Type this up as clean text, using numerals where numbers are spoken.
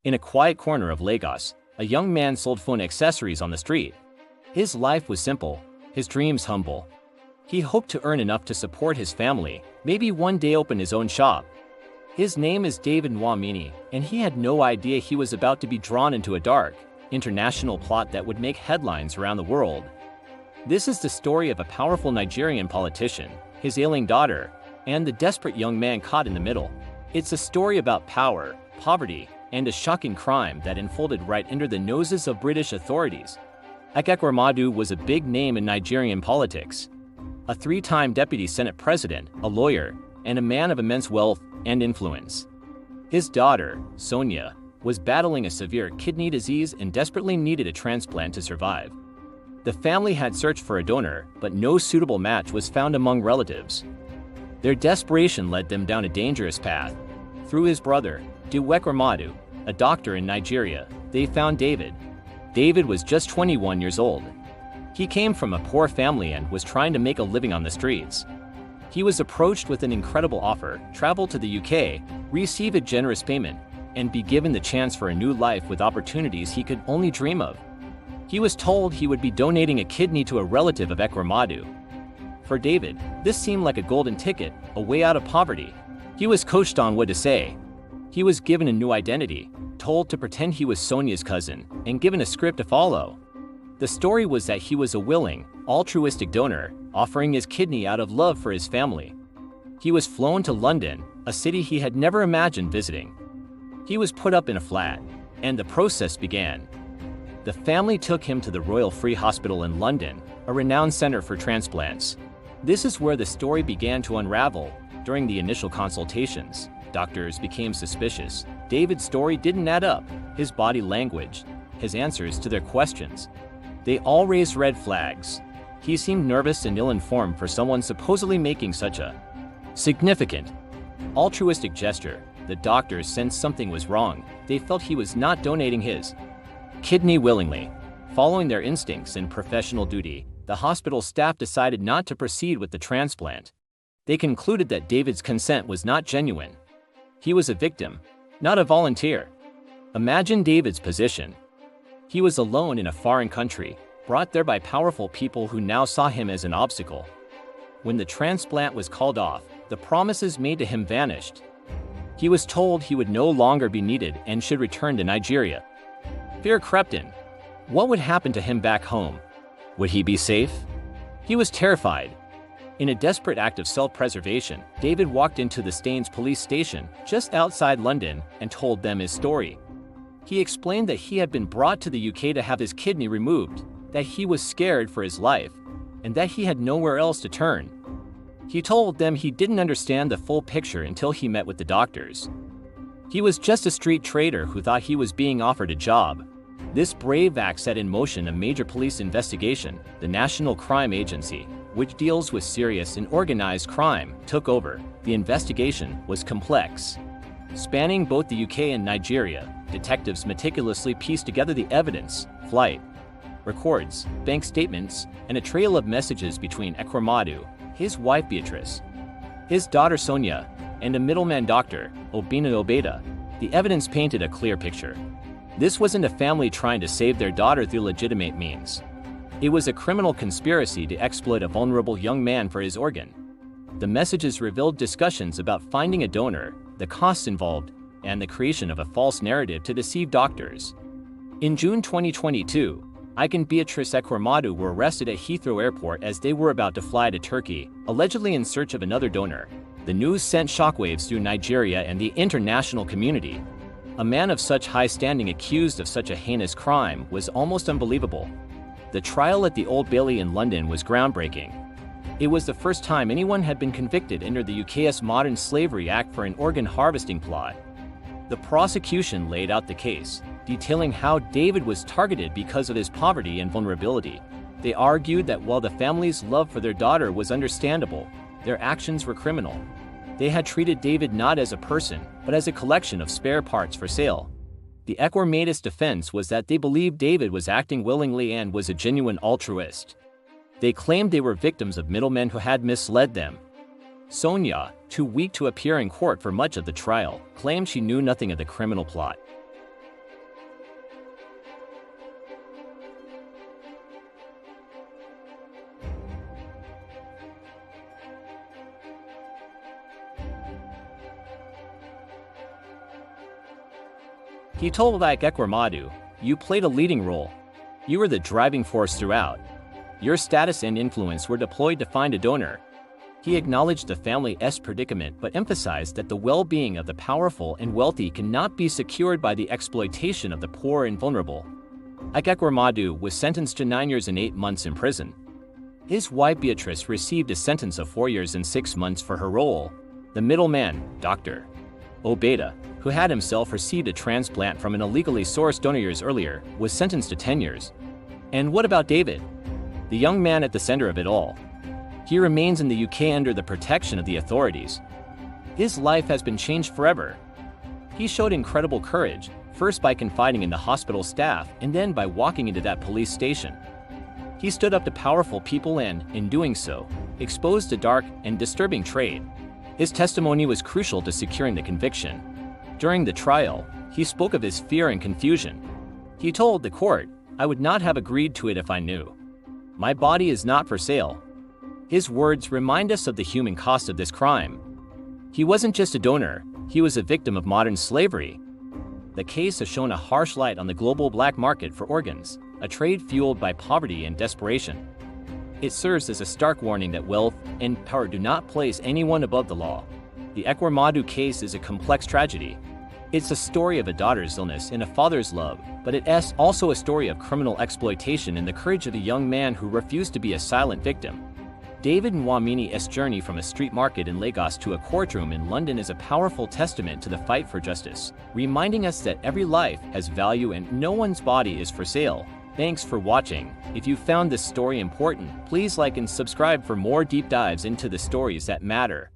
In a quiet corner of Lagos, a young man sold phone accessories on the street. His life was simple, his dreams humble. He hoped to earn enough to support his family, maybe one day open his own shop. His name is David Nwamini, and he had no idea he was about to be drawn into a dark, international plot that would make headlines around the world. This is the story of a powerful Nigerian politician, his ailing daughter, and the desperate young man caught in the middle. It's a story about power, poverty, and a shocking crime that unfolded right under the noses of British authorities. Ike Ekweremadu was a big name in Nigerian politics. A three-time deputy Senate president, a lawyer, and a man of immense wealth and influence. His daughter, Sonia, was battling a severe kidney disease and desperately needed a transplant to survive. The family had searched for a donor, but no suitable match was found among relatives. Their desperation led them down a dangerous path. Through his brother, Ike Ekweremadu, a doctor in Nigeria, they found David. David was just 21 years old. He came from a poor family and was trying to make a living on the streets. He was approached with an incredible offer: travel to the UK, receive a generous payment, and be given the chance for a new life with opportunities he could only dream of. He was told he would be donating a kidney to a relative of Ekweremadu. For David, this seemed like a golden ticket, a way out of poverty. He was coached on what to say. He was given a new identity, told to pretend he was Sonia's cousin, and given a script to follow. The story was that he was a willing, altruistic donor, offering his kidney out of love for his family. He was flown to London, a city he had never imagined visiting. He was put up in a flat, and the process began. The family took him to the Royal Free Hospital in London, a renowned center for transplants. This is where the story began to unravel. During the initial consultations, doctors became suspicious. David's story didn't add up, his body language, his answers to their questions. They all raised red flags. He seemed nervous and ill-informed for someone supposedly making such a significant, altruistic gesture. The doctors sensed something was wrong. They felt he was not donating his kidney willingly. Following their instincts and professional duty, the hospital staff decided not to proceed with the transplant. They concluded that David's consent was not genuine. He was a victim, not a volunteer. Imagine David's position. He was alone in a foreign country, brought there by powerful people who now saw him as an obstacle. When the transplant was called off, the promises made to him vanished. He was told he would no longer be needed and should return to Nigeria. Fear crept in. What would happen to him back home? Would he be safe? He was terrified. In a desperate act of self-preservation, David walked into the Staines police station just outside London and told them his story. He explained that he had been brought to the UK to have his kidney removed, that he was scared for his life, and that he had nowhere else to turn. He told them he didn't understand the full picture until he met with the doctors. He was just a street trader who thought he was being offered a job. This brave act set in motion a major police investigation. The National Crime Agency, which deals with serious and organized crime, took over. The investigation was complex. Spanning both the UK and Nigeria, detectives meticulously pieced together the evidence, flight records, bank statements, and a trail of messages between Ekweremadu, his wife Beatrice, his daughter Sonia, and a middleman doctor, Obina Obeda. The evidence painted a clear picture. This wasn't a family trying to save their daughter through legitimate means. It was a criminal conspiracy to exploit a vulnerable young man for his organ. The messages revealed discussions about finding a donor, the costs involved, and the creation of a false narrative to deceive doctors. In June 2022, Ike and Beatrice Ekweremadu were arrested at Heathrow Airport as they were about to fly to Turkey, allegedly in search of another donor. The news sent shockwaves through Nigeria and the international community. A man of such high standing accused of such a heinous crime was almost unbelievable. The trial at the Old Bailey in London was groundbreaking. It was the first time anyone had been convicted under the UK's Modern Slavery Act for an organ harvesting plot. The prosecution laid out the case, detailing how David was targeted because of his poverty and vulnerability. They argued that while the family's love for their daughter was understandable, their actions were criminal. They had treated David not as a person, but as a collection of spare parts for sale. The Ekweremadu defense was that they believed David was acting willingly and was a genuine altruist. They claimed they were victims of middlemen who had misled them. Sonia, too weak to appear in court for much of the trial, claimed she knew nothing of the criminal plot. He told Ike Ekweremadu, "You played a leading role. You were the driving force throughout. Your status and influence were deployed to find a donor." He acknowledged the family's predicament but emphasized that the well-being of the powerful and wealthy cannot be secured by the exploitation of the poor and vulnerable. Ike Ekweremadu was sentenced to 9 years and 8 months in prison. His wife Beatrice received a sentence of 4 years and 6 months for her role. The middleman, Dr. Obeda, who had himself received a transplant from an illegally sourced donor years earlier, was sentenced to 10 years. And what about David, the young man at the center of it all? He remains in the UK under the protection of the authorities. His life has been changed forever. He showed incredible courage, first by confiding in the hospital staff and then by walking into that police station. He stood up to powerful people and, in doing so, exposed a dark and disturbing trade. His testimony was crucial to securing the conviction. During the trial, he spoke of his fear and confusion. He told the court, "I would not have agreed to it if I knew. My body is not for sale." His words remind us of the human cost of this crime. He wasn't just a donor, he was a victim of modern slavery. The case has shown a harsh light on the global black market for organs, a trade fueled by poverty and desperation. It serves as a stark warning that wealth and power do not place anyone above the law. The Ekweremadu case is a complex tragedy. It's a story of a daughter's illness and a father's love, but it's also a story of criminal exploitation and the courage of a young man who refused to be a silent victim. David Nwamini's journey from a street market in Lagos to a courtroom in London is a powerful testament to the fight for justice, reminding us that every life has value and no one's body is for sale. Thanks for watching. If you found this story important, please like and subscribe for more deep dives into the stories that matter.